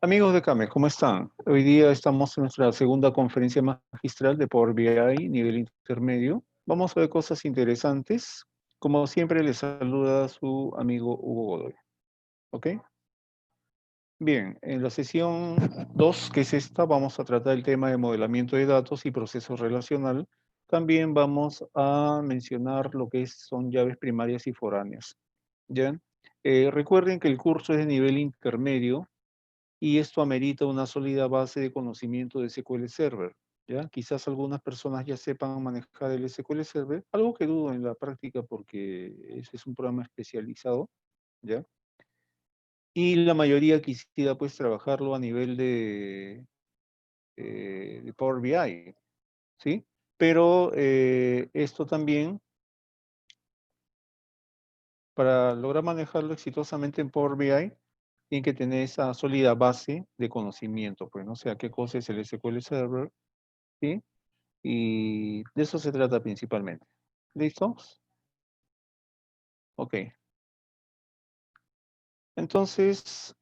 Amigos de CAME, ¿cómo están? Hoy día estamos en nuestra segunda conferencia magistral de Power BI, nivel intermedio. Vamos a ver cosas interesantes. Como siempre, les saluda su amigo Hugo Godoy. ¿Ok? Bien, en la sesión 2, que es esta, vamos a tratar el tema de modelamiento de datos y proceso relacional. También vamos a mencionar lo que son llaves primarias y foráneas. ¿Ya? Recuerden que el curso es de nivel intermedio, y esto amerita una sólida base de conocimiento de SQL Server, ¿ya? Quizás algunas personas ya sepan manejar el SQL Server, algo que dudo en la práctica porque ese es un programa especializado, ¿ya? Y la mayoría quisiera pues trabajarlo a nivel de Power BI, ¿sí? Pero esto también, para lograr manejarlo exitosamente en Power BI, tiene que tener esa sólida base de conocimiento, pues, ¿no? O sea, qué cosa es el SQL Server, ¿sí? Y de eso se trata principalmente. ¿Listos? Ok. Entonces,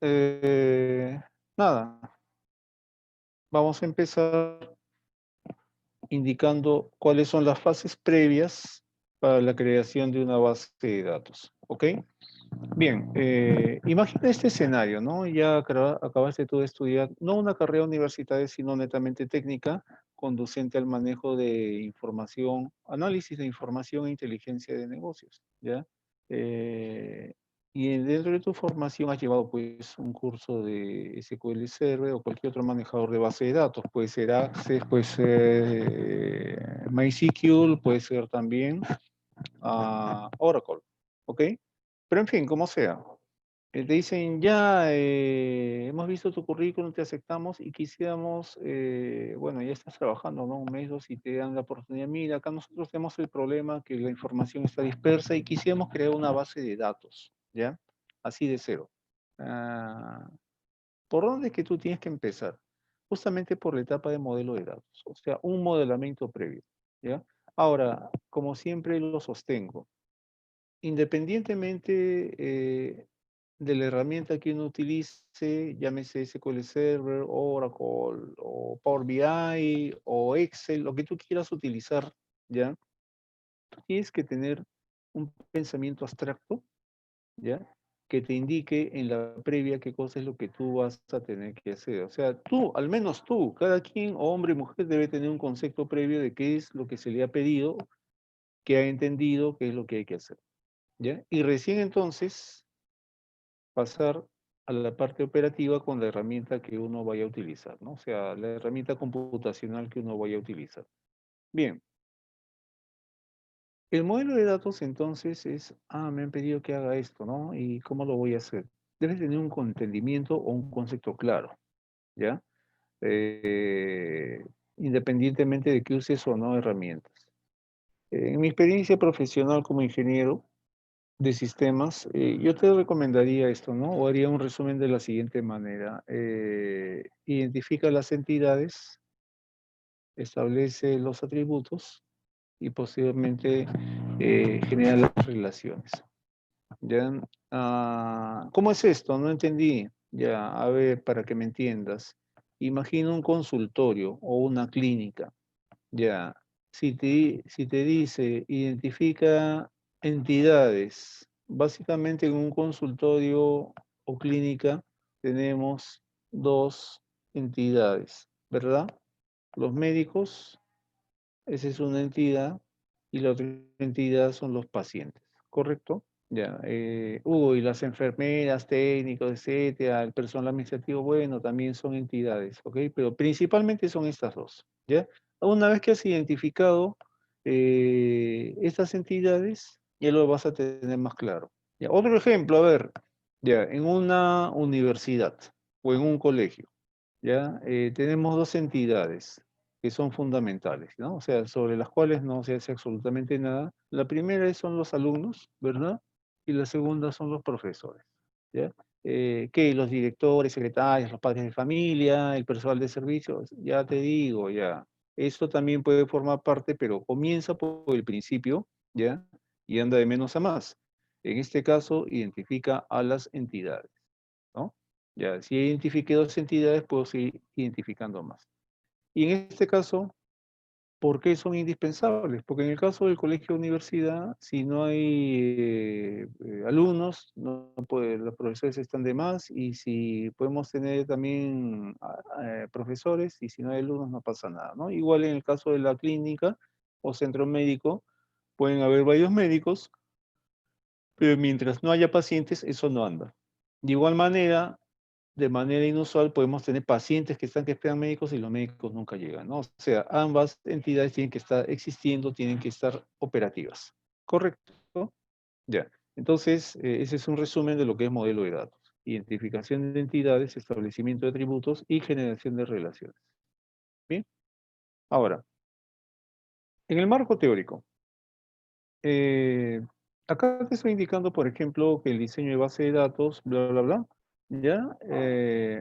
nada, vamos a empezar indicando cuáles son las fases previas para la creación de una base de datos. ¿Ok? Bien, imagina este escenario, ¿no? Ya acabaste tú de estudiar, no una carrera universitaria, sino netamente técnica, conducente al manejo de información, análisis de información e inteligencia de negocios, ¿ya? Eh, y dentro de tu formación has llevado, pues, un curso de SQL Server o cualquier otro manejador de base de datos. Puede ser Access, puede ser MySQL, puede ser también Oracle, ¿ok? Pero en fin, como sea. Te dicen, ya hemos visto tu currículum, te aceptamos y quisiéramos, bueno, ya estás trabajando, ¿no? Un mes, dos, y te dan la oportunidad. Mira, acá nosotros tenemos el problema que la información está dispersa y quisiéramos crear una base de datos, ¿ya? Así de cero. Ah, ¿Por dónde es que tú tienes que empezar? Justamente por la etapa de modelo de datos, o sea, un modelamiento previo, ¿ya? Ahora, como siempre lo sostengo, independientemente de la herramienta que uno utilice, llámese SQL Server, Oracle, o Power BI, o Excel, lo que tú quieras utilizar, ¿ya? Tú tienes que tener un pensamiento abstracto, ¿ya? Que te indique en la previa qué cosa es lo que tú vas a tener que hacer. O sea, tú, al menos tú, cada quien, hombre y mujer, debe tener un concepto previo de qué es lo que se le ha pedido, qué ha entendido, qué es lo que hay que hacer, ¿ya? Y recién entonces pasar a la parte operativa con la herramienta que uno vaya a utilizar, ¿no? O sea, la herramienta computacional que uno vaya a utilizar. Bien, el modelo de datos entonces es, me han pedido que haga esto, ¿no? ¿Y cómo lo voy a hacer? Debes tener un entendimiento o un concepto claro, ¿ya? Eh, Independientemente de que uses o no herramientas. En mi experiencia profesional como ingeniero de sistemas, yo te recomendaría esto, ¿no? O haría un resumen de la siguiente manera. Identifica las entidades, establece los atributos y posteriormente genera las relaciones. ¿Ya? ¿Cómo es esto? No entendí. Ya, a ver, para que me entiendas. Imagina un consultorio o una clínica. Ya, si te dice, identifica entidades, básicamente en un consultorio o clínica tenemos dos entidades, ¿verdad? Los médicos, esa es una entidad, y la otra entidad son los pacientes, ¿correcto? Ya, Hugo, y las enfermeras, técnicos, etcétera, el personal administrativo, bueno, también son entidades, ¿ok? Pero principalmente son estas dos, ¿ya? Una vez que has identificado estas entidades, ya lo vas a tener más claro. Ya, otro ejemplo, a ver, ya, en una universidad o en un colegio, ¿ya? Tenemos dos entidades que son fundamentales, ¿no? O sea, sobre las cuales no se hace absolutamente nada. La primera son los alumnos, ¿verdad? Y la segunda son los profesores, ¿ya? Que los directores, secretarios, los padres de familia, el personal de servicios, ya te digo, ya. Esto también puede formar parte, pero comienza por el principio, ¿ya? Y anda de menos a más. En este caso, identifica a las entidades, ¿no? Ya, si identifiqué dos entidades, puedo seguir identificando más. Y en este caso, ¿por qué son indispensables? Porque en el caso del colegio o universidad, si no hay alumnos, no puede, los profesores están de más, y si podemos tener también profesores, y si no hay alumnos, no pasa nada, ¿no? Igual en el caso de la clínica o centro médico, pueden haber varios médicos, pero mientras no haya pacientes, eso no anda. De igual manera, de manera inusual, podemos tener pacientes que esperan médicos y los médicos nunca llegan, ¿no? O sea, ambas entidades tienen que estar existiendo, tienen que estar operativas. ¿Correcto? Ya. Entonces, ese es un resumen de lo que es modelo de datos. Identificación de entidades, establecimiento de atributos y generación de relaciones. Bien. Ahora, en el marco teórico, eh, acá te estoy indicando, por ejemplo, que el diseño de base de datos, bla, bla, bla, ya,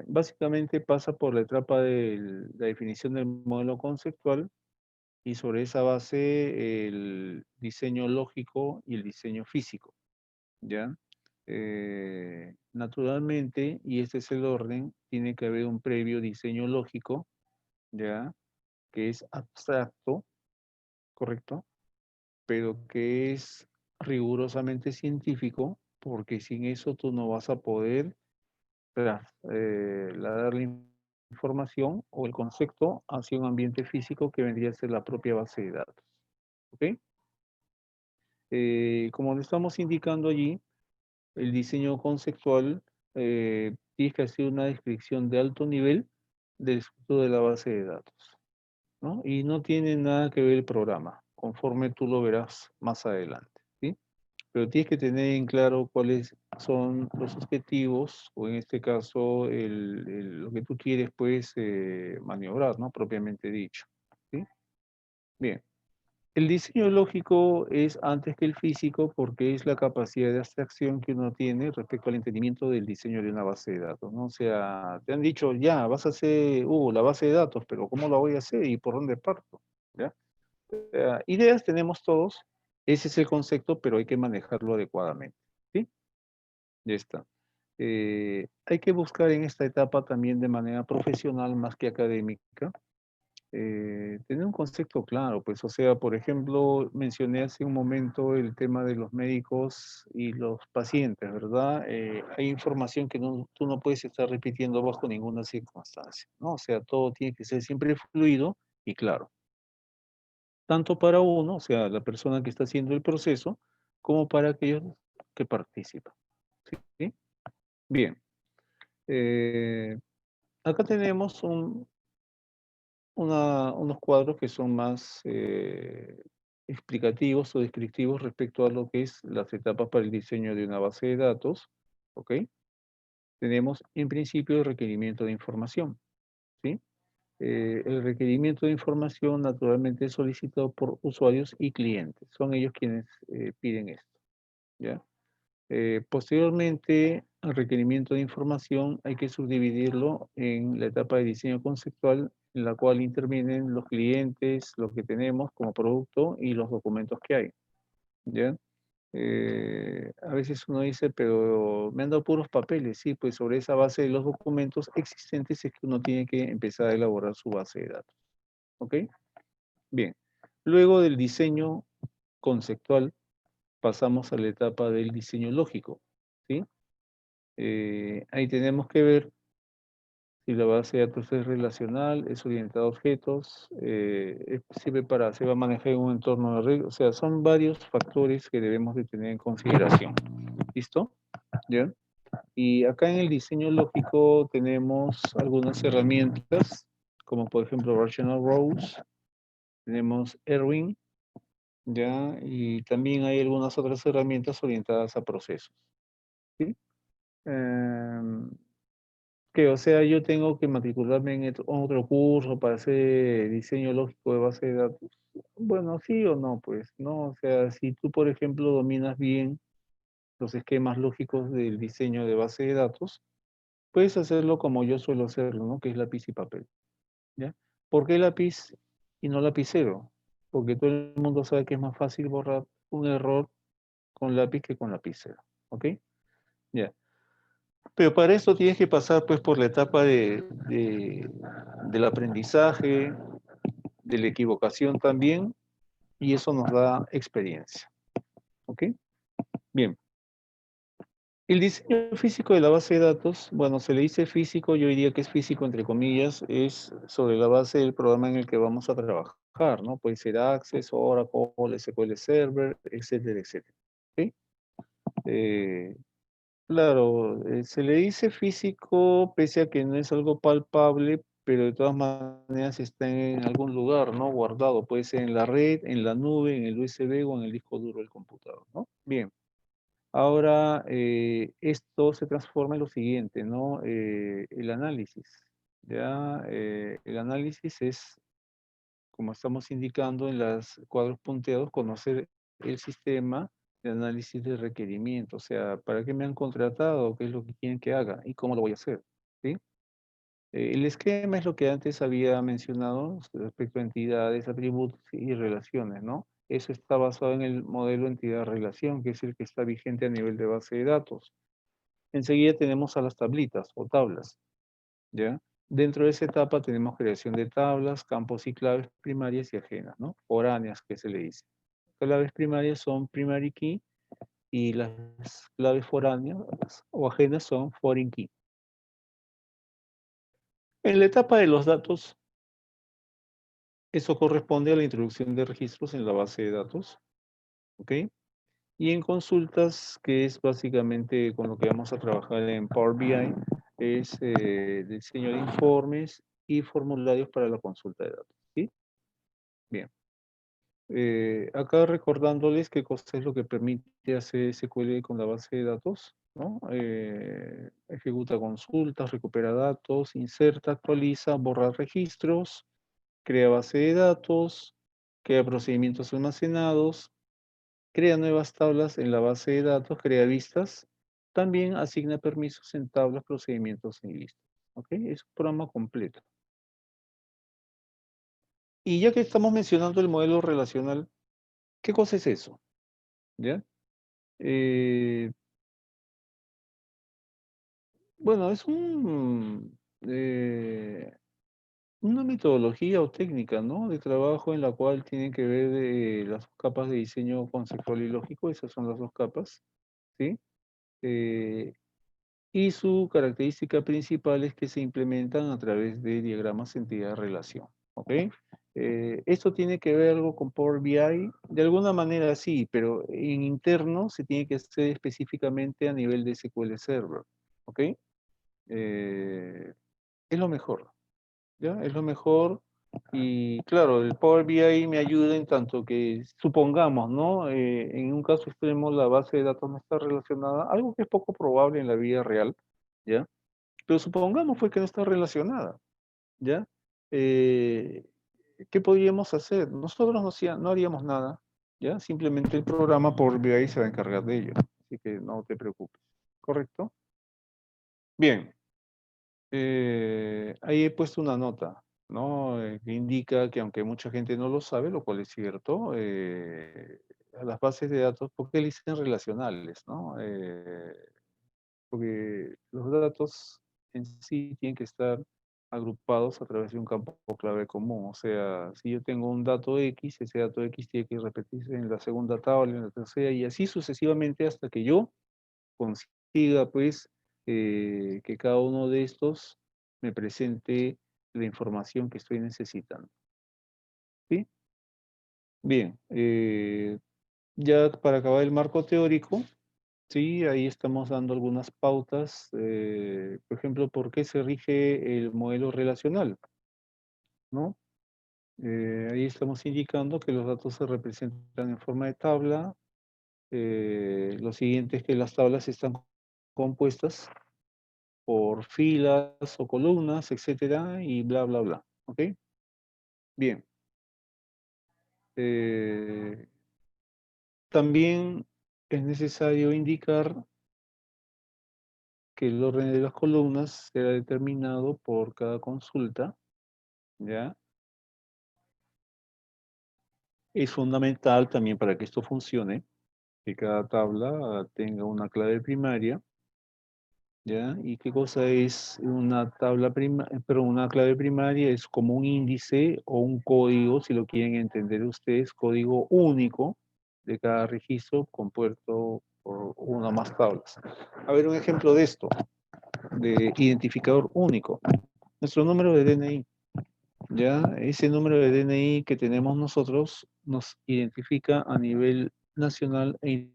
básicamente pasa por la etapa de la definición del modelo conceptual y sobre esa base el diseño lógico y el diseño físico, ¿ya? Naturalmente, y este es el orden, tiene que haber un previo diseño lógico, ¿ya? Que es abstracto, ¿correcto? Pero que es rigurosamente científico, porque sin eso tú no vas a poder dar la información o el concepto hacia un ambiente físico que vendría a ser la propia base de datos. ¿Ok? Como le estamos indicando allí, el diseño conceptual tiene que hacer una descripción de alto nivel del estructura de la base de datos, ¿no? Y no tiene nada que ver el programa, conforme tú lo verás más adelante, ¿sí? Pero tienes que tener en claro cuáles son los objetivos, o en este caso, lo que tú quieres, pues, maniobrar, ¿no? Propiamente dicho, ¿sí? Bien. El diseño lógico es antes que el físico porque es la capacidad de abstracción que uno tiene respecto al entendimiento del diseño de una base de datos, ¿no? O sea, te han dicho, ya, vas a hacer, la base de datos, pero ¿cómo la voy a hacer y por dónde parto? ¿Ya? Ideas tenemos todos, ese es el concepto, pero hay que manejarlo adecuadamente, ¿sí? Ya está. Hay que buscar en esta etapa también de manera profesional más que académica, tener un concepto claro, pues, o sea, por ejemplo, mencioné hace un momento el tema de los médicos y los pacientes, ¿verdad? Hay información que tú no puedes estar repitiendo bajo ninguna circunstancia, ¿no? O sea, todo tiene que ser siempre fluido y claro, tanto para uno, o sea, la persona que está haciendo el proceso, como para aquellos que participan, ¿sí? Bien, eh, acá tenemos unos cuadros que son más explicativos o descriptivos respecto a lo que es las etapas para el diseño de una base de datos, ¿ok? Tenemos en principio el requerimiento de información, ¿sí? El requerimiento de información naturalmente es solicitado por usuarios y clientes, son ellos quienes piden esto, ¿ya? Posteriormente, al requerimiento de información hay que subdividirlo en la etapa de diseño conceptual, en la cual intervienen los clientes, lo que tenemos como producto y los documentos que hay, ¿ya? A veces uno dice, pero me han dado puros papeles, sí, pues sobre esa base de los documentos existentes es que uno tiene que empezar a elaborar su base de datos, ¿ok? Bien, luego del diseño conceptual pasamos a la etapa del diseño lógico, ¿sí? Ahí tenemos que ver si la base de datos es relacional, es orientada a objetos, sirve se va a manejar en un entorno de red, o sea, son varios factores que debemos de tener en consideración. ¿Listo? ¿Ya? Y acá en el diseño lógico tenemos algunas herramientas, como por ejemplo Rational Rows, tenemos Erwin, ¿ya? Y también hay algunas otras herramientas orientadas a procesos, ¿sí? Em, o sea, yo tengo que matricularme en otro curso para hacer diseño lógico de base de datos. Bueno, sí o no, pues, ¿no? O sea, si tú, por ejemplo, dominas bien los esquemas lógicos del diseño de base de datos, puedes hacerlo como yo suelo hacerlo, ¿no? Que es lápiz y papel, ¿ya? ¿Por qué lápiz y no lapicero? Porque todo el mundo sabe que es más fácil borrar un error con lápiz que con lapicero, ¿ok? Ya. Pero para eso tienes que pasar pues por la etapa del aprendizaje, de la equivocación también, y eso nos da experiencia. ¿Ok? Bien. El diseño físico de la base de datos, bueno, se le dice físico, yo diría que es físico entre comillas, es sobre la base del programa en el que vamos a trabajar, ¿no? Puede ser Access, Oracle, SQL Server, etcétera, etcétera. ¿Ok? Eh, claro, se le dice físico pese a que no es algo palpable, pero de todas maneras está en algún lugar, ¿no? Guardado, puede ser en la red, en la nube, en el USB o en el disco duro del computador, ¿no? Bien. Ahora, esto se transforma en lo siguiente, ¿no? El análisis, ¿ya? El análisis es, como estamos indicando en los cuadros punteados, conocer el sistema de análisis de requerimiento, o sea, ¿para qué me han contratado? ¿Qué es lo que quieren que haga? ¿Y cómo lo voy a hacer? ¿Sí? El esquema es lo que antes había mencionado respecto a entidades, atributos y relaciones, ¿no? Eso está basado en el modelo entidad-relación, que es el que está vigente a nivel de base de datos. Enseguida tenemos a las tablitas o tablas, ¿ya? Dentro de esa etapa tenemos creación de tablas, campos y claves primarias y ajenas, ¿no? Foráneas, que se le dice. Claves primarias son primary key y las claves foráneas o ajenas son foreign key. En la etapa de los datos, eso corresponde a la introducción de registros en la base de datos, ¿ok? Y en consultas, que es básicamente con lo que vamos a trabajar en Power BI, es diseño de informes y formularios para la consulta de datos, ¿sí? Bien. Acá recordándoles qué cosa es lo que permite hacer SQL con la base de datos, ¿no? Ejecuta consultas, recupera datos, inserta, actualiza, borra registros, crea base de datos, crea procedimientos almacenados, crea nuevas tablas en la base de datos, crea vistas, también asigna permisos en tablas, procedimientos y listas. ¿Ok? Es un programa completo. Y ya que estamos mencionando el modelo relacional, ¿qué cosa es eso? ¿Ya? Eh, bueno, es una metodología o técnica, ¿no? De trabajo en la cual tienen que ver las capas de diseño conceptual y lógico, esas son las dos capas, ¿sí? Eh, y su característica principal es que se implementan a través de diagramas entidad-relación, ¿ok? ¿Esto tiene que ver algo con Power BI? De alguna manera sí, pero en interno se tiene que hacer específicamente a nivel de SQL Server, ¿ok? Es lo mejor, ¿ya? Es lo mejor. Y claro, el Power BI me ayuda en tanto que, supongamos, ¿no? En un caso extremo la base de datos no está relacionada, algo que es poco probable en la vida real, ¿ya? Pero supongamos fue que no está relacionada, ¿ya? Eh, ¿Qué podríamos hacer? Nosotros no haríamos nada, ¿ya? Simplemente el programa Power BI se va a encargar de ello, así que no te preocupes, ¿correcto? Bien. Ahí he puesto una nota, ¿no? Que indica que aunque mucha gente no lo sabe, lo cual es cierto, a las bases de datos, ¿por qué le dicen relacionales, no? Porque los datos en sí tienen que estar agrupados a través de un campo clave común. O sea, si yo tengo un dato X, ese dato X tiene que repetirse en la segunda tabla, en la tercera, y así sucesivamente hasta que yo consiga, pues, que cada uno de estos me presente la información que estoy necesitando. ¿Sí? Bien, ya para acabar el marco teórico, sí, ahí estamos dando algunas pautas, por ejemplo, por qué se rige el modelo relacional, ¿no? Ahí estamos indicando que los datos se representan en forma de tabla. Lo siguiente es que las tablas están compuestas por filas o columnas, etcétera, y bla, bla, bla. ¿Ok? Bien. Eh, También es necesario indicar que el orden de las columnas será determinado por cada consulta, ¿ya? Es fundamental también para que esto funcione, que cada tabla tenga una clave primaria ¿ya? ¿Y qué cosa es una pero una clave primaria? Es como un índice o un código, si lo quieren entender ustedes, código único de cada registro compuesto por una o más tablas. A ver, un ejemplo de esto, de identificador único. Nuestro número de DNI, ¿ya? Ese número de DNI que tenemos nosotros nos identifica a nivel nacional e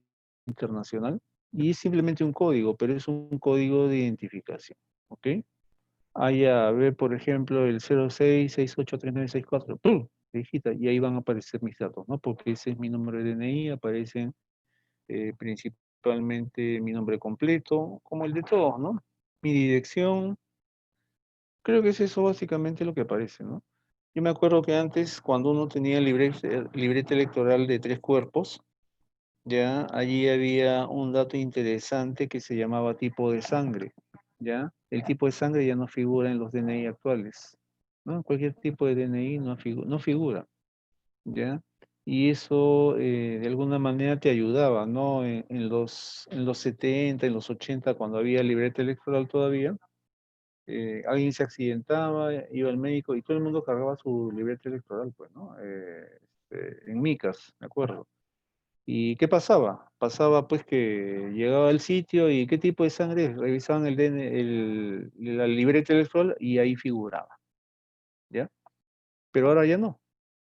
internacional. Y es simplemente un código, pero es un código de identificación, ¿ok? Ahí a ver, por ejemplo, el 06683964, ¡pum! Digita, y ahí van a aparecer mis datos, ¿no? Porque ese es mi número de DNI, aparecen principalmente mi nombre completo, como el de todos, ¿no? Mi dirección, creo que es eso básicamente lo que aparece, ¿no? Yo me acuerdo que antes, cuando uno tenía libreta electoral de 3 cuerpos, ya allí había un dato interesante que se llamaba tipo de sangre, ¿ya? El tipo de sangre ya no figura en los DNI actuales, ¿no? Cualquier tipo de DNI no figura, ¿ya? Y eso de alguna manera te ayudaba, ¿no? En los 70, en los 80, cuando había libreta electoral todavía, alguien se accidentaba, iba al médico y todo el mundo cargaba su libreta electoral, pues, ¿no? En micas, me acuerdo. ¿Y qué pasaba? Pasaba pues que llegaba al sitio y qué tipo de sangre es? Revisaban la libreta electoral y ahí figuraba, ¿ya? Pero ahora ya no.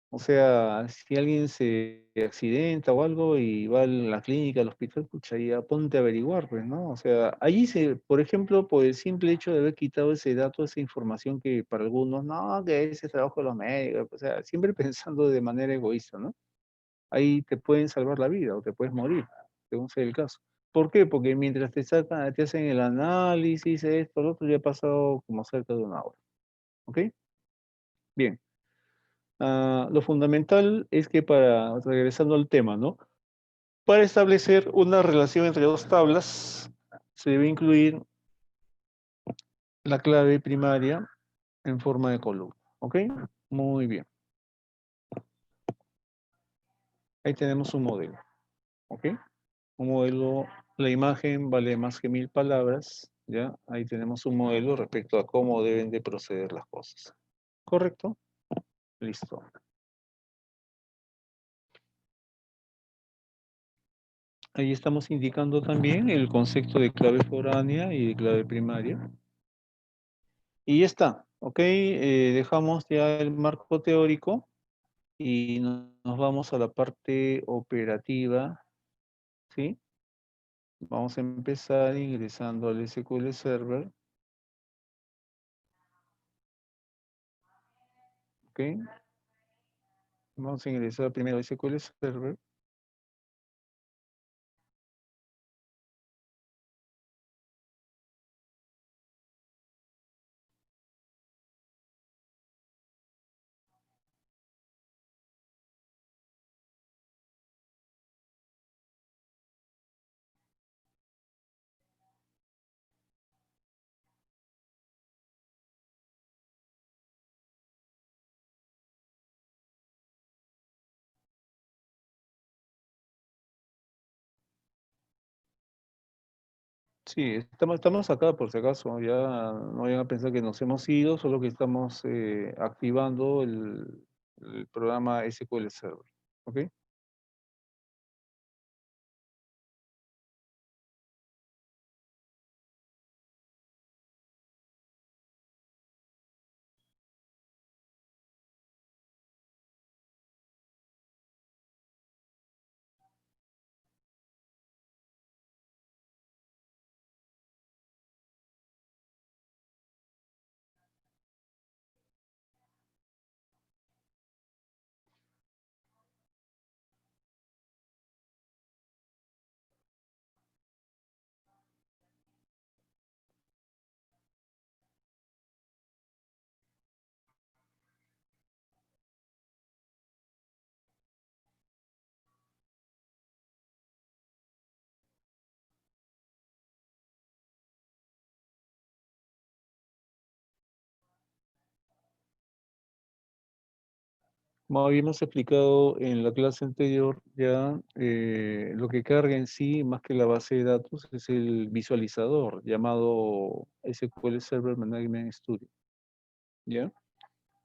O sea, si alguien se accidenta o algo y va a la clínica, al hospital, pucha, ya ponte a averiguar, pues, ¿no? O sea, allí por ejemplo, por el simple hecho de haber quitado ese dato, esa información que para algunos, no, que ese es trabajo de los médicos, o sea, siempre pensando de manera egoísta, ¿no? Ahí te pueden salvar la vida o te puedes morir, según sea el caso. ¿Por qué? Porque mientras te hacen el análisis, esto, lo otro, ya ha pasado como cerca de una hora. ¿Ok? Bien. Lo fundamental es que regresando al tema, ¿no? Para establecer una relación entre dos tablas, se debe incluir la clave primaria en forma de columna. ¿Ok? Muy bien. Ahí tenemos un modelo. ¿Ok? Un modelo, la imagen vale más que 1000 palabras, ¿ya? Ahí tenemos un modelo respecto a cómo deben de proceder las cosas. ¿Correcto? Listo. Ahí estamos indicando también el concepto de clave foránea y de clave primaria. Y ya está, ¿ok? Dejamos ya el marco teórico y nos vamos a la parte operativa, ¿sí? Vamos a empezar ingresando al SQL Server, ¿ok? Vamos a ingresar primero al SQL Server. Sí, estamos acá por si acaso, ya no vayan a pensar que nos hemos ido, solo que estamos activando el programa SQL Server. ¿Ok? Como habíamos explicado en la clase anterior, ya lo que carga en sí, más que la base de datos, es el visualizador llamado SQL Server Management Studio. ¿Ya?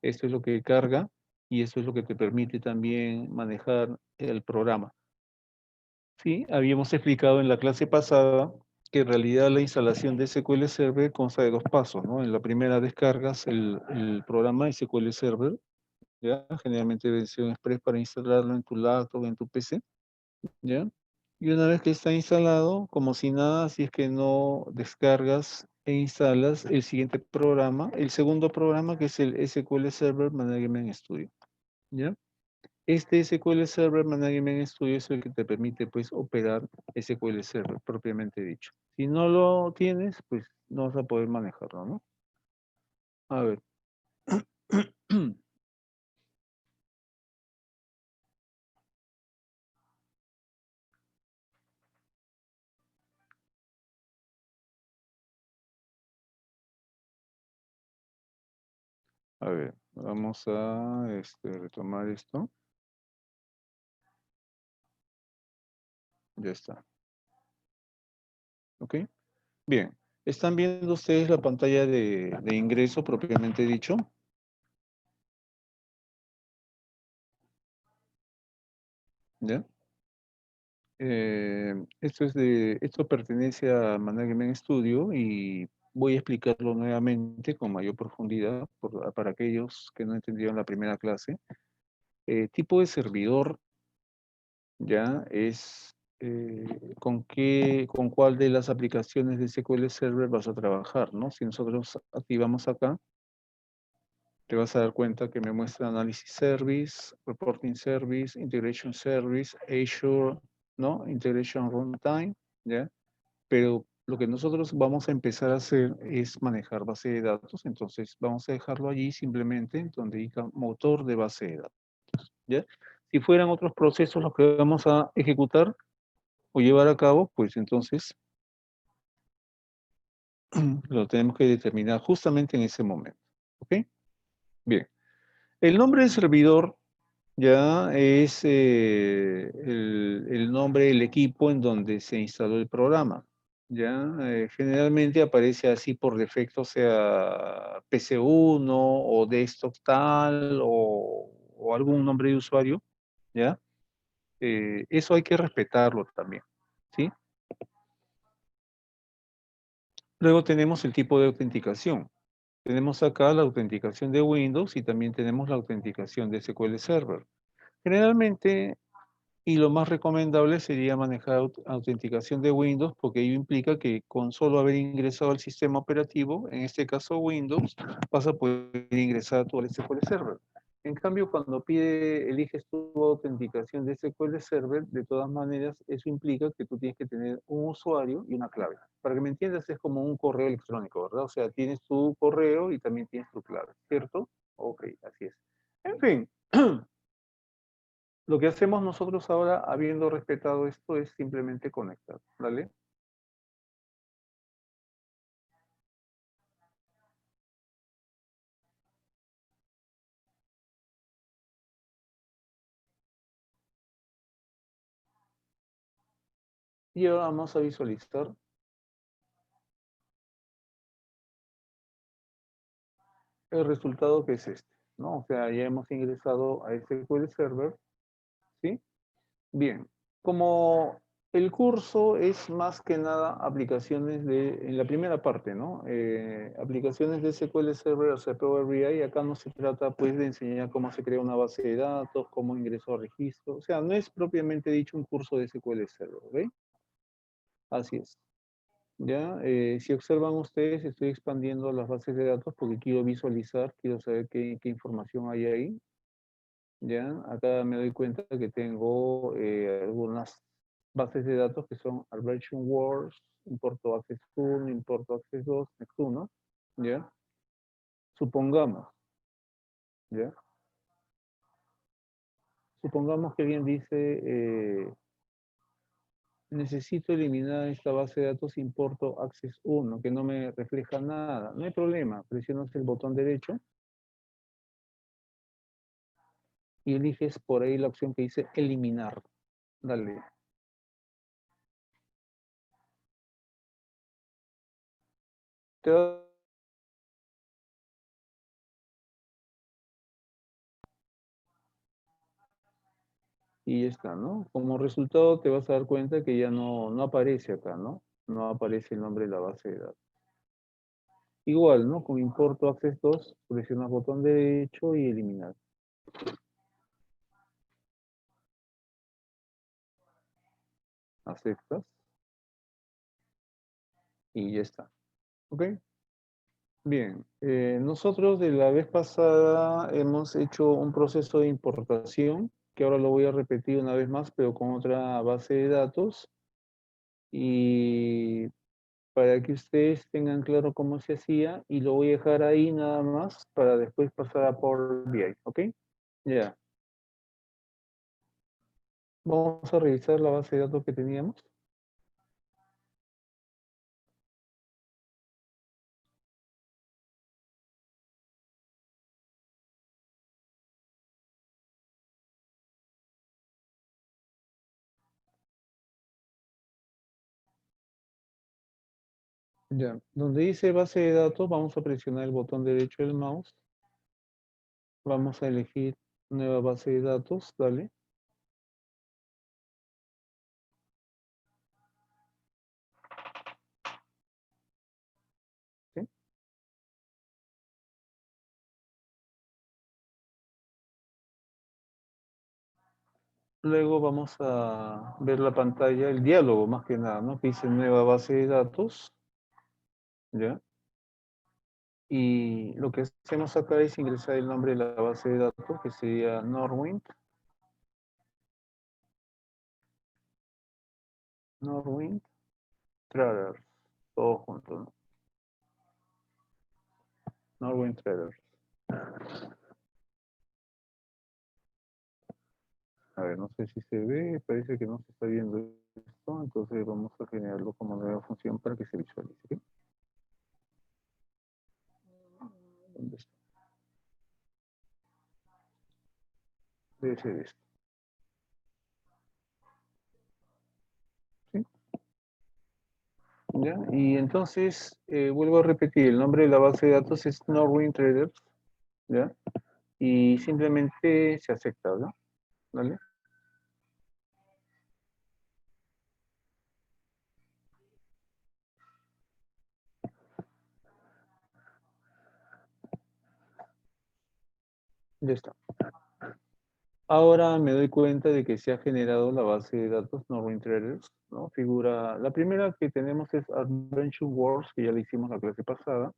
Esto es lo que carga y esto es lo que te permite también manejar el programa. Sí, habíamos explicado en la clase pasada que en realidad la instalación de SQL Server consta de dos pasos, ¿no? En la primera descargas el programa SQL Server, ¿ya? Generalmente versión express para instalarlo en tu laptop, en tu PC, ¿ya? Y una vez que está instalado, como si nada, si es que no descargas e instalas el siguiente programa, el segundo programa que es el SQL Server Management Studio, ¿ya? Este SQL Server Management Studio es el que te permite, pues, operar SQL Server, propiamente dicho. Si no lo tienes, pues, no vas a poder manejarlo, ¿no? A ver. A ver, vamos a retomar esto. Ya está. ¿Ok? Bien. ¿Están viendo ustedes la pantalla de ingreso propiamente dicho? ¿Ya? Esto pertenece a Management Studio y voy a explicarlo nuevamente con mayor profundidad para aquellos que no entendieron la primera clase. Tipo de servidor ya es con cuál de las aplicaciones de SQL Server vas a trabajar, ¿no? Si nosotros activamos acá, te vas a dar cuenta que me muestra Analysis Service, Reporting Service, Integration Service, Azure, ¿no? Integration Runtime, ¿ya? Pero lo que nosotros vamos a empezar a hacer es manejar base de datos, entonces vamos a dejarlo allí simplemente donde diga motor de base de datos, ¿ya? Si fueran otros procesos los que vamos a ejecutar o llevar a cabo, pues entonces lo tenemos que determinar justamente en ese momento, ¿ok? Bien, el nombre del servidor ya es el nombre del equipo en donde se instaló el programa. Ya, generalmente aparece así por defecto, sea PC1 o desktop tal o algún nombre de usuario, ¿ya? Eso hay que respetarlo también, ¿sí? Luego tenemos el tipo de autenticación. Tenemos acá la autenticación de Windows y también tenemos la autenticación de SQL Server. Generalmente, y lo más recomendable sería manejar autenticación de Windows porque ello implica que con solo haber ingresado al sistema operativo, en este caso Windows, vas a poder ingresar a tu SQL Server. En cambio, cuando eliges tu autenticación de SQL Server, de todas maneras, eso implica que tú tienes que tener un usuario y una clave. Para que me entiendas, es como un correo electrónico, ¿verdad? O sea, tienes tu correo y también tienes tu clave, ¿cierto? Ok, así es. En fin, lo que hacemos nosotros ahora, habiendo respetado esto, es simplemente conectar, ¿vale? Y ahora vamos a visualizar el resultado que es este, ¿no? O sea, ya hemos ingresado a SQL Server, ¿sí? Bien, como el curso es más que nada aplicaciones en la primera parte, ¿no? Aplicaciones de SQL Server, o sea, Power BI, acá no se trata pues de enseñar cómo se crea una base de datos, cómo ingreso a registro, o sea, no es propiamente dicho un curso de SQL Server, ¿ok? Así es. Ya, si observan ustedes, estoy expandiendo las bases de datos porque quiero visualizar, quiero saber qué información hay ahí. Ya, acá me doy cuenta que tengo algunas bases de datos que son Version Wars, importo Access 1, importo Access 2, Next 1. Ya, supongamos, ya, supongamos que alguien dice, necesito eliminar esta base de datos, importo Access 1, que no me refleja nada. No hay problema, presionas el botón derecho y eliges por ahí la opción que dice eliminar. Dale. Te va- Y ya está, ¿no? Como resultado te vas a dar cuenta que ya no aparece acá, ¿no? No aparece el nombre de la base de datos. Igual, ¿no? Con importo access 2, presionas botón derecho y eliminar. Aceptas y ya está. ¿Ok? Bien. Nosotros de la vez pasada hemos hecho un proceso de importación, que ahora lo voy a repetir una vez más, pero con otra base de datos. Y para que ustedes tengan claro cómo se hacía, y lo voy a dejar ahí nada más para después pasar a Power BI. ¿Ok? Ya. Vamos a revisar la base de datos que teníamos. Ya, donde dice base de datos, vamos a presionar el botón derecho del mouse. Vamos a elegir nueva base de datos, dale. ¿Sí? Luego vamos a ver la pantalla, el diálogo más que nada, ¿no? Que dice nueva base de datos, ¿ya? Y lo que hacemos acá es ingresar el nombre de la base de datos, que sería Norwind Traders, todo junto, ¿no? Norwind Traders. A ver, no sé si se ve, parece que no se está viendo esto, entonces vamos a generarlo como nueva función para que se visualice. ¿Ok? ¿Dónde está? Debe ser esto. ¿Sí? ¿Ya? Y entonces, vuelvo a repetir, el nombre de la base de datos es Norwind Traders, ¿ya? Y simplemente se acepta, ¿no? ¿Vale? Ya está. Ahora me doy cuenta de que se ha generado la base de datos Norwind Traders, ¿no? Figura, la primera que tenemos es Adventure Wars, que ya le hicimos la clase pasada.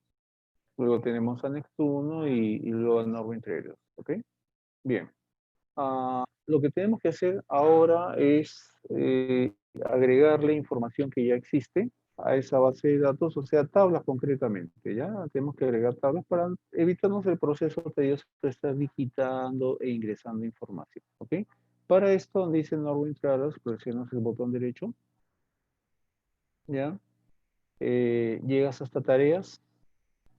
Luego tenemos Annex 1 y luego Norwind Traders, ¿ok? Bien. Lo que tenemos que hacer ahora es agregarle información que ya existe a esa base de datos, o sea, tablas concretamente, ¿ya? Tenemos que agregar tablas para evitarnos el proceso tedioso de estar digitando e ingresando información, ¿ok? Para esto, donde dice Norwin Traders, presionas el botón derecho, ¿ya? Llegas hasta tareas,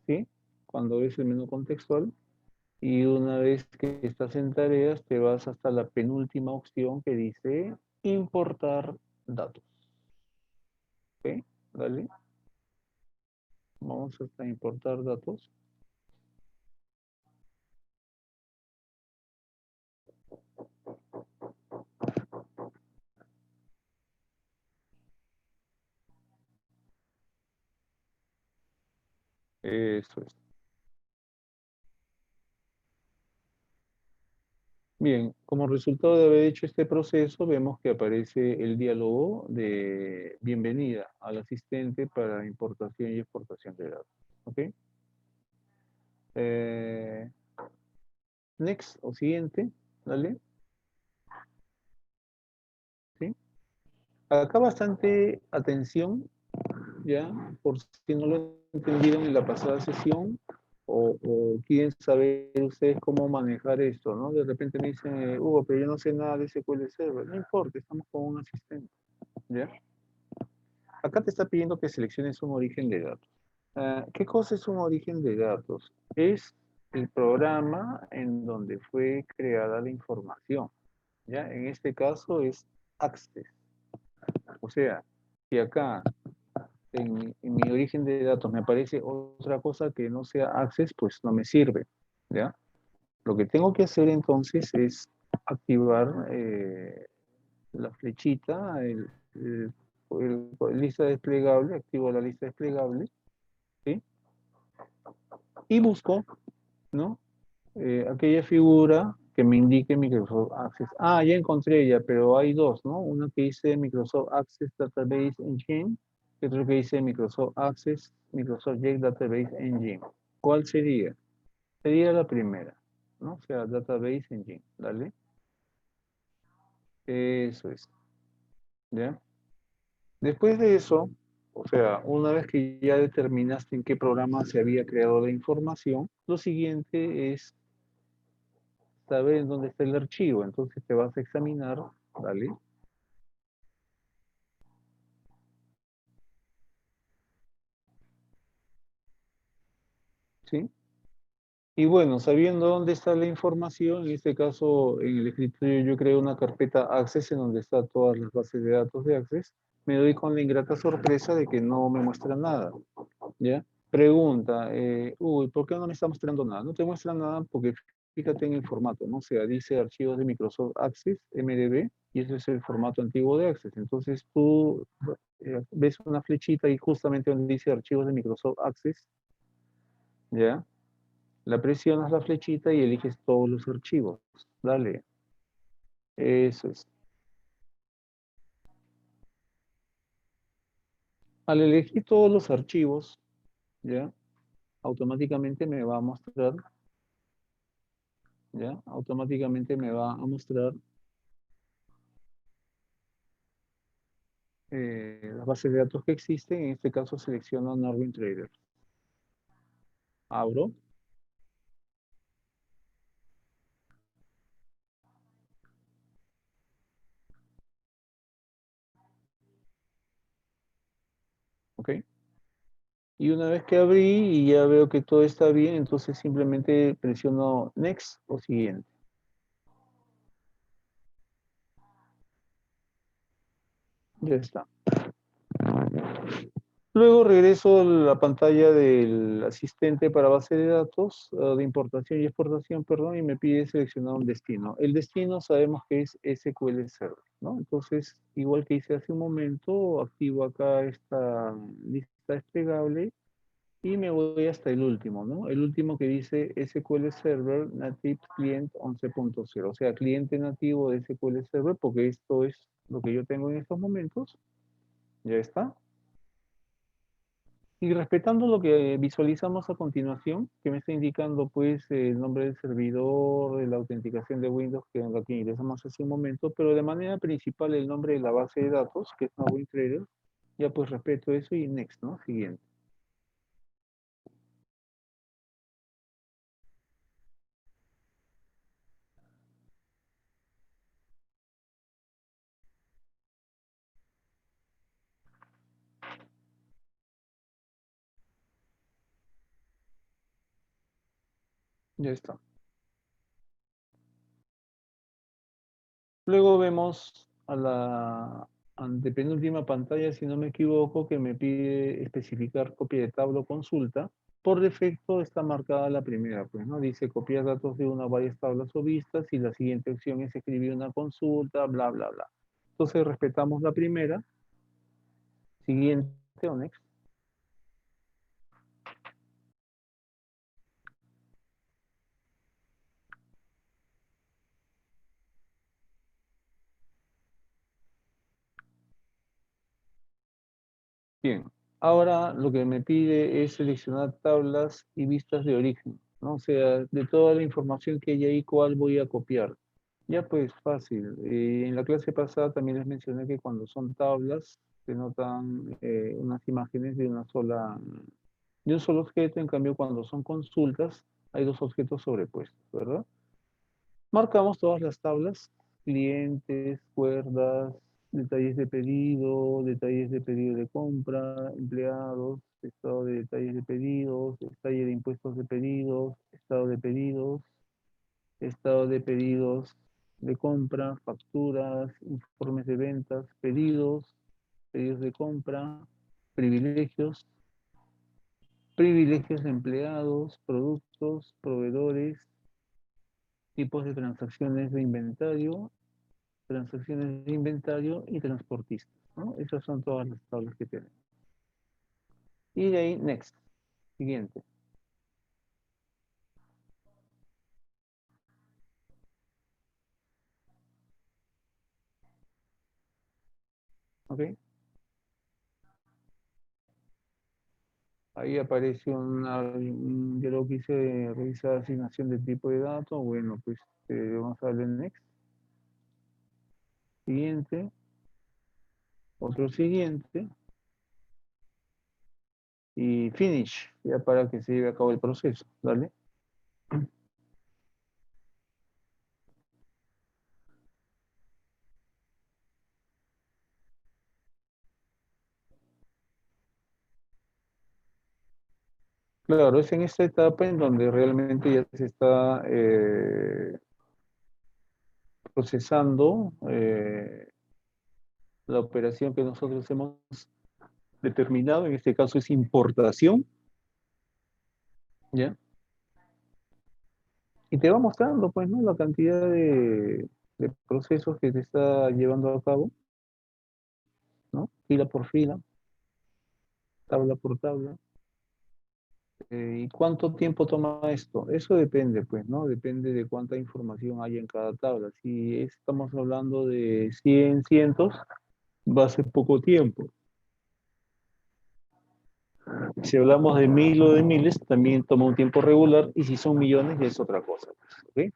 ¿sí? Cuando ves el menú contextual, y una vez que estás en tareas, te vas hasta la penúltima opción que dice importar datos. ¿Ok? Dale. Vamos hasta importar datos. Eso es. Bien, como resultado de haber hecho este proceso, vemos que aparece el diálogo de bienvenida al asistente para importación y exportación de datos. ¿Ok? Eh, next o siguiente. Dale. ¿Sí? Acá bastante atención, ¿ya? Por si no lo entendieron en la pasada sesión o quieren saber ustedes cómo manejar esto, ¿no? De repente me dicen, Hugo, pero yo no sé nada de SQL Server. No importa, estamos con un asistente, ¿ya? Acá te está pidiendo que selecciones un origen de datos. ¿Qué cosa es un origen de datos? Es el programa en donde fue creada la información. ¿Ya? En este caso es Access. O sea, si acá en mi origen de datos me aparece otra cosa que no sea Access, pues no me sirve. ¿Ya? Lo que tengo que hacer entonces es activar la flechita, lista desplegable, activo la lista desplegable, ¿sí? Y busco, ¿no? Aquella figura que me indique Microsoft Access. Ah, ya encontré ella, pero hay dos, ¿no? Una que dice Microsoft Access Database Engine y otra que dice Microsoft Access, Microsoft J Database Engine. ¿Cuál sería? Sería la primera, ¿no? O sea, Database Engine, ¿dale? Eso es, ¿ya? Después de eso, o sea, una vez que ya determinaste en qué programa se había creado la información, lo siguiente es saber en dónde está el archivo. Entonces te vas a examinar, ¿vale? ¿Sí? Y bueno, sabiendo dónde está la información, en este caso en el escritorio yo creo una carpeta Access en donde están todas las bases de datos de Access, me doy con la ingrata sorpresa de que no me muestra nada, ¿ya? Pregunta, uy, ¿por qué no me está mostrando nada? No te muestra nada porque fíjate en el formato, ¿no? O sea, dice archivos de Microsoft Access, MDB, y ese es el formato antiguo de Access. Entonces tú ves una flechita y justamente donde dice archivos de Microsoft Access, ¿ya? La presionas la flechita y eliges todos los archivos. Dale, eso es. Al elegir todos los archivos, ¿ya? Automáticamente me va a mostrar, ¿ya? Automáticamente me va a mostrar las bases de datos que existen. En este caso selecciono Norwin Trader. Abro, ¿ok? Y una vez que abrí y ya veo que todo está bien, entonces simplemente presiono Next o siguiente. Ya está. Luego regreso a la pantalla del asistente para base de datos, de importación y exportación, perdón, y me pide seleccionar un destino. El destino sabemos que es SQL Server, ¿no? Entonces, igual que hice hace un momento, activo acá esta lista desplegable y me voy hasta el último, ¿no? El último que dice SQL Server Native Client 11.0, o sea, cliente nativo de SQL Server, porque esto es lo que yo tengo en estos momentos. Ya está. Y respetando lo que visualizamos a continuación, que me está indicando pues el nombre del servidor, de la autenticación de Windows, que en la que ingresamos hace un momento, pero de manera principal el nombre de la base de datos, que es una WinTrader, ya pues respeto eso y next, ¿no? Siguiente. Ya está. Luego vemos a la antepenúltima pantalla, si no me equivoco, que me pide especificar copia de tabla o consulta. Por defecto está marcada la primera, pues, ¿no? Dice copiar datos de una o varias tablas o vistas y la siguiente opción es escribir una consulta, bla, bla, bla. Entonces respetamos la primera, siguiente o next. Bien, ahora lo que me pide es seleccionar tablas y vistas de origen, ¿no? O sea, de toda la información que hay ahí, ¿cuál voy a copiar? Ya pues fácil. En la clase pasada también les mencioné que cuando son tablas se notan unas imágenes de un solo objeto, en cambio cuando son consultas hay dos objetos sobrepuestos, ¿verdad? Marcamos todas las tablas, clientes, cuerdas, detalles de pedido de compra, empleados, estado de detalles de pedidos, detalle de impuestos de pedidos, estado de pedidos estado de pedidos de compra, facturas, informes de ventas, pedidos, pedidos de compra, privilegios, privilegios de empleados, productos, proveedores, tipos de transacciones de inventario y transportistas, ¿no? Esas son todas las tablas que tenemos. Y de ahí, next, siguiente. ¿Ok? Ahí aparece yo lo que hice revisar asignación de tipo de datos. Bueno, pues vamos a darle next. Siguiente. Otro siguiente. Y finish, ya para que se lleve a cabo el proceso. Dale. Claro, es en esta etapa en donde realmente ya se está procesando la operación que nosotros hemos determinado. En este caso es importación. ¿Ya? Y te va mostrando, pues, ¿no? La cantidad de procesos que te está llevando a cabo, ¿no? Fila por fila, tabla por tabla. ¿Y cuánto tiempo toma esto? Eso depende, pues, ¿no? Depende de cuánta información hay en cada tabla. Si estamos hablando de 100, cientos, va a ser poco tiempo. Si hablamos de 1000 o de miles, también toma un tiempo regular, y si son millones, ya es otra cosa. ¿Ok?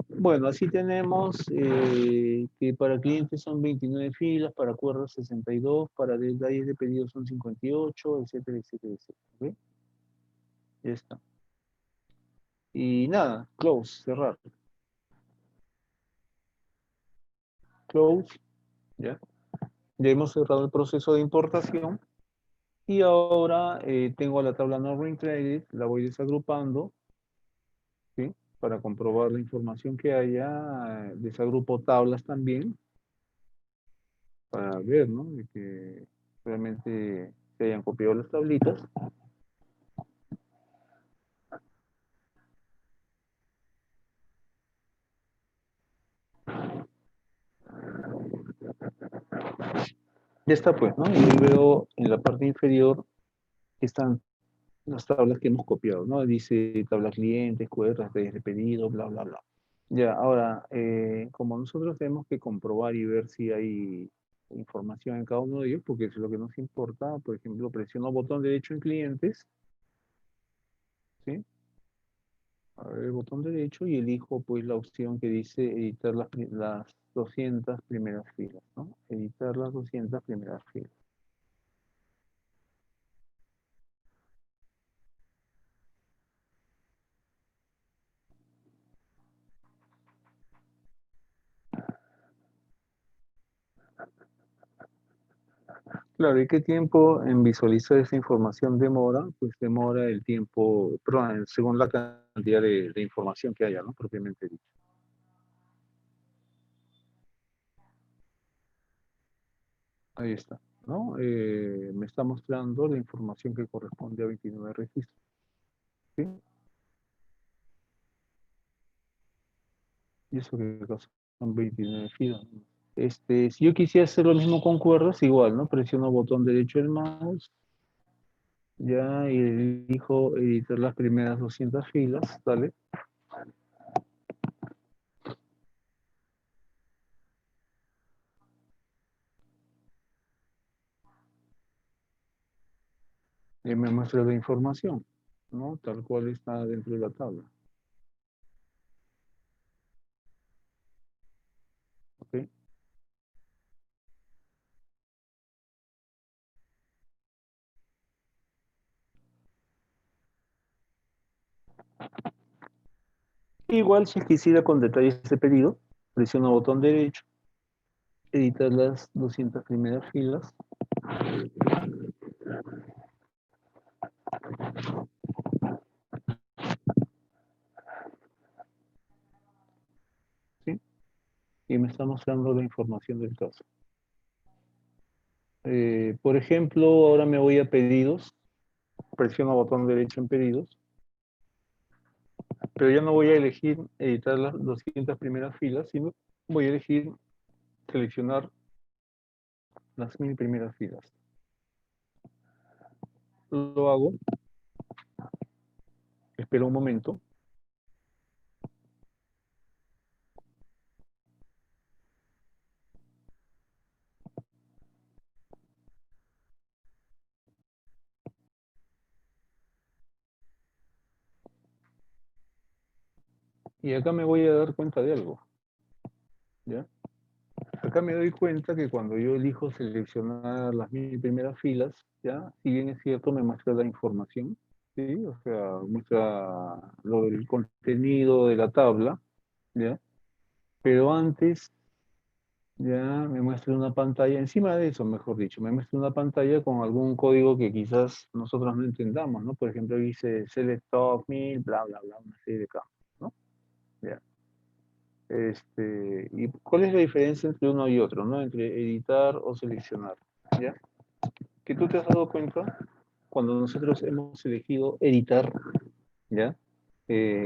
Bueno, así tenemos que para clientes son 29 filas, para acuerdos 62, para detalles de pedidos son 58, etcétera, etcétera, etcétera. ¿Ok? Ya está. Y nada, close, cerrar. Close, ¿ya? Ya hemos cerrado el proceso de importación y ahora tengo la tabla no reincluded, la voy desagrupando, ¿sí? Para comprobar la información que haya, desagrupo tablas también para ver, ¿no? De que realmente se hayan copiado las tablitas. Ya está, pues, ¿no? Y veo en la parte inferior que están las tablas que hemos copiado, ¿no? Dice tabla clientes, QR, de pedido, bla, bla, bla. Ya, ahora, como nosotros tenemos que comprobar y ver si hay información en cada uno de ellos, porque eso es lo que nos importa. Por ejemplo, presiono botón derecho en clientes, ¿sí? A ver, el botón derecho y elijo pues la opción que dice editar las 200 primeras filas, ¿no? Editar las 200 primeras filas. Claro, ¿y qué tiempo en visualizar esa información demora? Pues demora el tiempo, perdón, según la cantidad de información que haya, ¿no? Propiamente dicho. Ahí está, ¿no? Me está mostrando la información que corresponde a 29 registros, ¿sí? Y eso que son 29 filas, ¿no? Si yo quisiera hacer lo mismo con cuerdas, igual, ¿no? Presiono botón derecho del mouse, ya, y elijo editar las primeras 200 filas, ¿vale? Y me muestra la información, ¿no? Tal cual está dentro de la tabla, ¿ok? Igual, si quisiera con detalle ese pedido, presiono botón derecho, editar las 200 primeras filas, y me está mostrando la información del caso. Por ejemplo, ahora me voy a pedidos, presiono botón derecho en pedidos, pero ya no voy a elegir editar las 200 primeras filas, sino voy a elegir seleccionar las 1000 primeras filas. Lo hago, espero un momento. Y acá me voy a dar cuenta de algo, ¿ya? Acá me doy cuenta que cuando yo elijo seleccionar las 1000 primeras filas, ¿ya? Si bien es cierto, me muestra la información, ¿sí? O sea, muestra lo del contenido de la tabla, ¿ya? Pero antes, ya me muestra una pantalla, encima de eso, mejor dicho, me muestra una pantalla con algún código que quizás nosotros no entendamos, ¿no? Por ejemplo, dice select top 1000, bla, bla, bla, una serie de campos, ¿no? Ya. ¿Y cuál es la diferencia entre uno y otro, ¿no? Entre editar o seleccionar, ¿ya? Que tú te has dado cuenta cuando nosotros hemos elegido editar, ¿ya?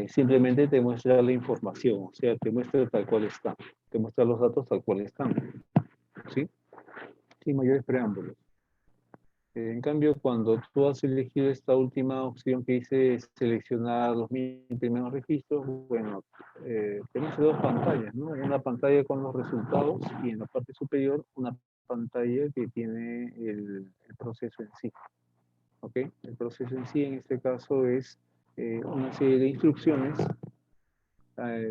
Simplemente te muestra la información, o sea, te muestra tal cual está, te muestra los datos tal cual están, ¿sí? Sin mayores preámbulos. En cambio, cuando tú has elegido esta última opción que dice seleccionar los 1000 primeros registros, bueno, tenemos dos pantallas, ¿no? Una pantalla con los resultados y en la parte superior una pantalla que tiene el proceso en sí. ¿Ok? El proceso en sí, en este caso, es una serie de instrucciones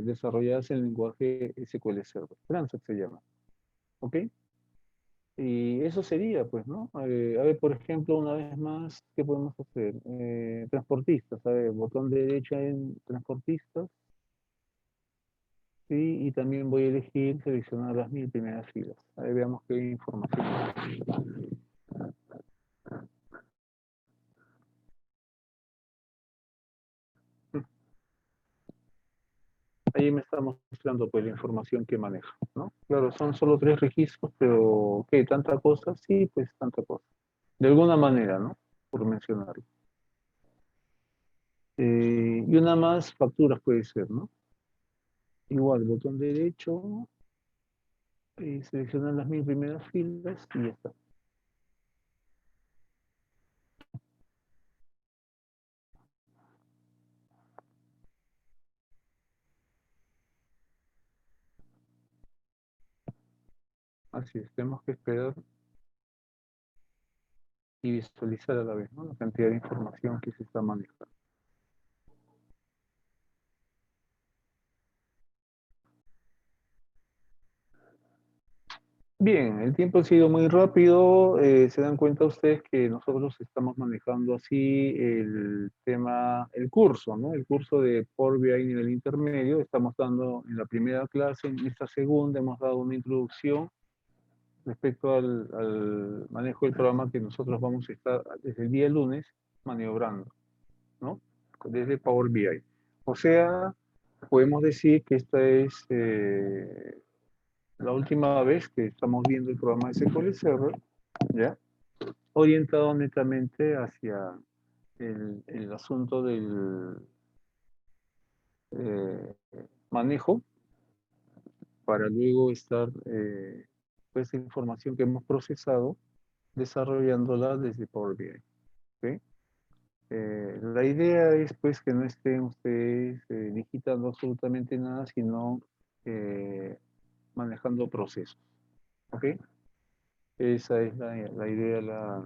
desarrolladas en el lenguaje SQL Server. Transact se llama. ¿Ok? Y eso sería, pues, ¿no? A ver, por ejemplo, una vez más, ¿qué podemos hacer? Transportistas, a ver, botón derecho en transportistas, ¿sí? Y también voy a elegir seleccionar las 1000 primeras filas. A ver, veamos qué información. Ahí me está mostrando, pues, la información que maneja, ¿no? Claro, son solo 3 registros, pero, ¿qué? ¿Tanta cosa? Sí, pues, tanta cosa. De alguna manera, ¿no? Por mencionarlo. Y una más, facturas puede ser, ¿no? Igual, botón derecho, seleccionar las 1000 primeras filas y ya está. Así es, tenemos que esperar y visualizar a la vez, ¿no? La cantidad de información que se está manejando. Bien, el tiempo ha sido muy rápido. Se dan cuenta ustedes que nosotros estamos manejando así el tema, el curso, ¿no? El curso de Power BI nivel intermedio. Estamos dando en la primera clase, en esta segunda hemos dado una introducción respecto al manejo del programa que nosotros vamos a estar desde el día lunes maniobrando, ¿no? Desde Power BI. O sea, podemos decir que esta es la última vez que estamos viendo el programa de SQL Server, ¿ya? Orientado netamente hacia el asunto del eh, manejo para luego estar, pues, información que hemos procesado, desarrollándola desde Power BI. ¿Ok? La idea es, pues, que no estén ustedes digitando absolutamente nada, sino eh, manejando procesos. ¿Ok? Esa es la idea,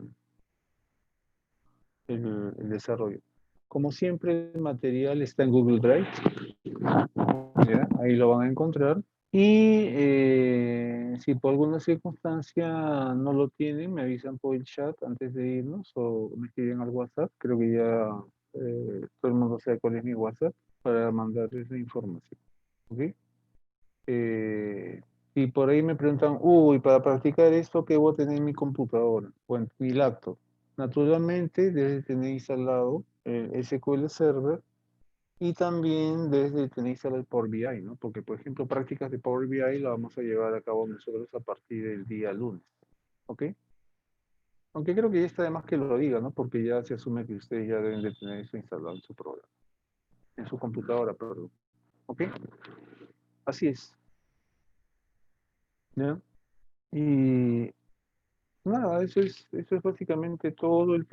el desarrollo. Como siempre, el material está en Google Drive, ¿ya? Ahí lo van a encontrar. Y si por alguna circunstancia no lo tienen, me avisan por el chat antes de irnos o me escriben al WhatsApp. Creo que ya todo el mundo sabe cuál es mi WhatsApp para mandarles la información. ¿Ok? Y por ahí me preguntan, uy, para practicar esto, ¿qué voy a tener en mi computadora? Bueno, mi laptop. Naturalmente, debe tener instalado el SQL Server Y también desde tenéis el Power BI, ¿no? Porque, por ejemplo, prácticas de Power BI la vamos a llevar a cabo nosotros a partir del día lunes, ¿ok? Aunque creo que ya está de más que lo diga, ¿no? Porque ya se asume que ustedes ya deben de tener eso instalado en su programa, en su computadora, perdón. ¿Ok? Así es, ¿ya? Y nada, eso es básicamente todo. El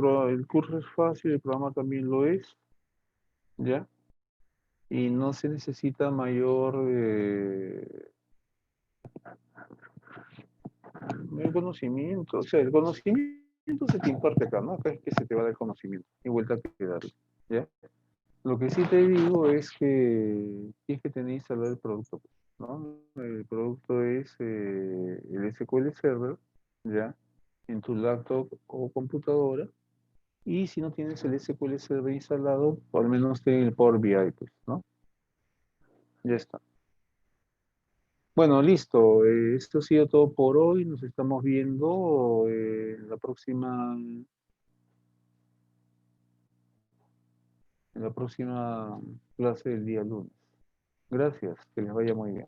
curso es fácil, el programa también lo es, ¿ya? Y no se necesita mayor conocimiento. O sea, el conocimiento se te imparte acá, ¿no? Acá es que se te va a dar el conocimiento y vuelta a quedarlo, ¿ya? Lo que sí te digo es que tienes que tener instalado el producto, ¿no? El producto es el SQL Server, ¿ya? En tu laptop o computadora. Y si no tienes el SQL Server instalado, por lo menos ten el Power BI, pues, ¿no? Ya está. Bueno, listo. Esto ha sido todo por hoy. Nos estamos viendo en la próxima clase del día lunes. Gracias. Que les vaya muy bien.